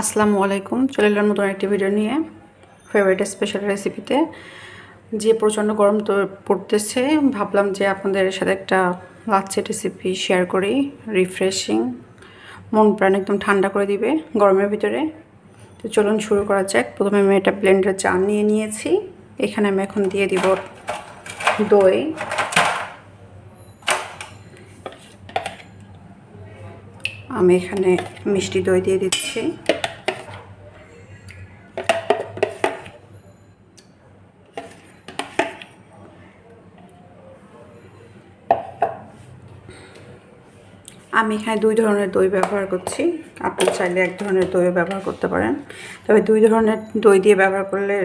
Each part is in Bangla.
আসসালামু আলাইকুম। চলে এলাম নতুন একটি ভিডিও নিয়ে ফেভারিট স্পেশাল রেসিপিতে। যে প্রচণ্ড গরম তো পড়তেছে, ভাবলাম যে আপনাদের সাথে একটা লাচ্ছি রেসিপি শেয়ার করি। রিফ্রেশিং, মন প্রাণ একদম ঠান্ডা করে দিবে গরমের ভিতরে। তো চলুন শুরু করা যাক। প্রথমে আমি এটা ব্লেন্ডারে চা নিয়ে নিয়েছি। এখানে আমি এখন দিয়ে দিব দই। আমি এখানে মিষ্টি দই দিয়ে দিচ্ছি। আমি এখানে 2 ধরনের দই ব্যবহার করছি। আপনি চাইলে 1 ধরনের দইও ব্যবহার করতে পারেন, তবে 2 ধরনের দই দিয়ে ব্যবহার করলে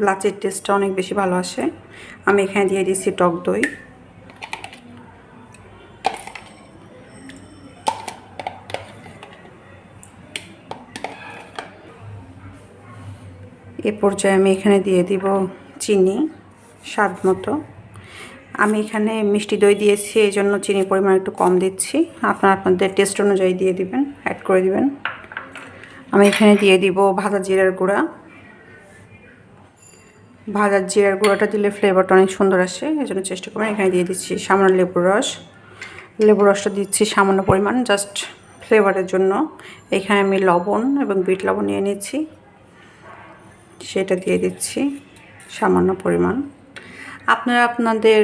লাচ্ছির টেস্টটা অনেক বেশি ভালো আসে। আমি এখানে দিয়ে দিচ্ছি টক দই। এ পর্যায়ে আমি এখানে দিয়ে দিব চিনি স্বাদ মতো। আমি এখানে মিষ্টি দই দিয়েছি, এই জন্য চিনির পরিমাণ একটু কম দিচ্ছি। আপনারা আপনাদের টেস্ট অনুযায়ী দিয়ে দিবেন, অ্যাড করে দিবেন। আমি এখানে দিয়ে দিব ভাজা জিরার গুঁড়া। ভাজা জিরার গুঁড়োটা দিলে ফ্লেভারটা অনেক সুন্দর আসে, এই জন্য চেষ্টা করবেন। এখানে দিয়ে দিচ্ছি সামান্য লেবুর রস। লেবুর রসটা দিচ্ছি সামান্য পরিমাণ, জাস্ট ফ্লেভারের জন্য। এখানে আমি লবণ এবং বিট লবণ নিয়ে নিচ্ছি, সেটা দিয়ে দিচ্ছি সামান্য পরিমাণ। আপনারা আপনাদের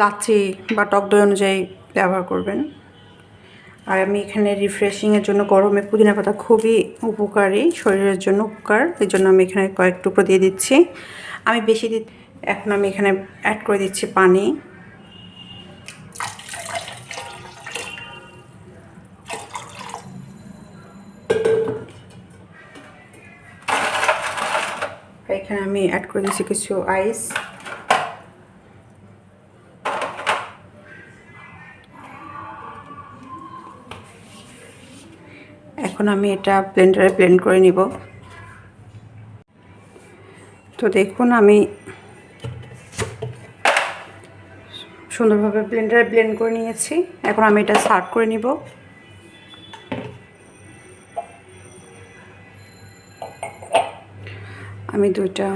লাচ্ছি বা টক দই অনুযায়ী ব্যবহার করবেন। আর আমি এখানে রিফ্রেশিংয়ের জন্য গরমে পুদিনা পাতা খুবই উপকারী, শরীরের জন্য উপকার, এই জন্য আমি এখানে কয়েক টুকরো দিয়ে দিচ্ছি। আমি বেশি এখন আমি এখানে অ্যাড করে দিচ্ছি পানি। এখানে আমি অ্যাড করে দিচ্ছি কিছু আইস। এখন আমি এটা ব্লেন্ডারে ব্লেন্ড করে নিব। তো দেখুন, আমি সুন্দরভাবে ব্লেন্ডারে ব্লেন্ড করে নিয়েছি। এখন আমি এটা সার্ভ করে নিব। আমি 2টা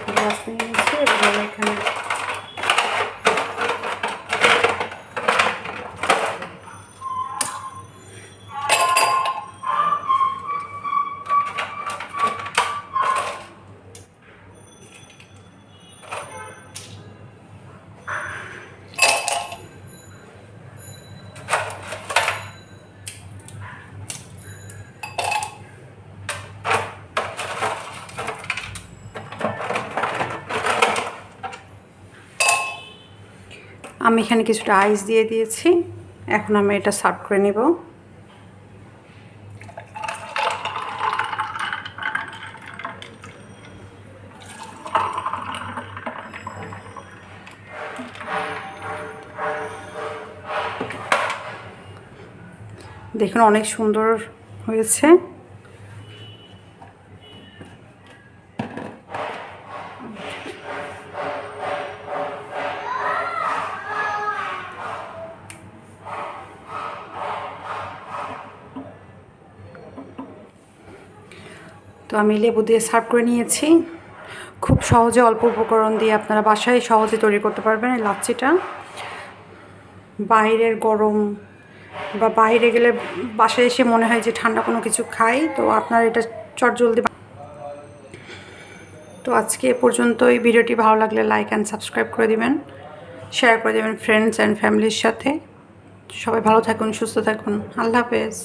গ্লাস নিয়ে নিয়েছি এবং আমি এখানে কিছুটা আইস দিয়ে দিয়েছি। এখন আমি এটা সার্ভ করে নিব। দেখুন, অনেক সুন্দর হয়েছে। তো আমি লেবু দিয়ে সার্ভ করে নিয়েছি। খুব সহজে অল্প উপকরণ দিয়ে আপনারা বাসায় সহজে তৈরি করতে পারবেন এই লাচ্ছিটা। বাইরের গরম বা বাইরে গেলে বাসায় এসে মনে হয় যে ঠান্ডা কোনো কিছু খাই, তো আপনারা এটা চটজলদি। তো আজকে এ পর্যন্তই। ভিডিওটি ভালো লাগলে লাইক অ্যান্ড সাবস্ক্রাইব করে দিবেন, শেয়ার করে দেবেন ফ্রেন্ডস অ্যান্ড ফ্যামিলির সাথে। সবাই ভালো থাকুন, সুস্থ থাকুন। আল্লাহ হাফেজ।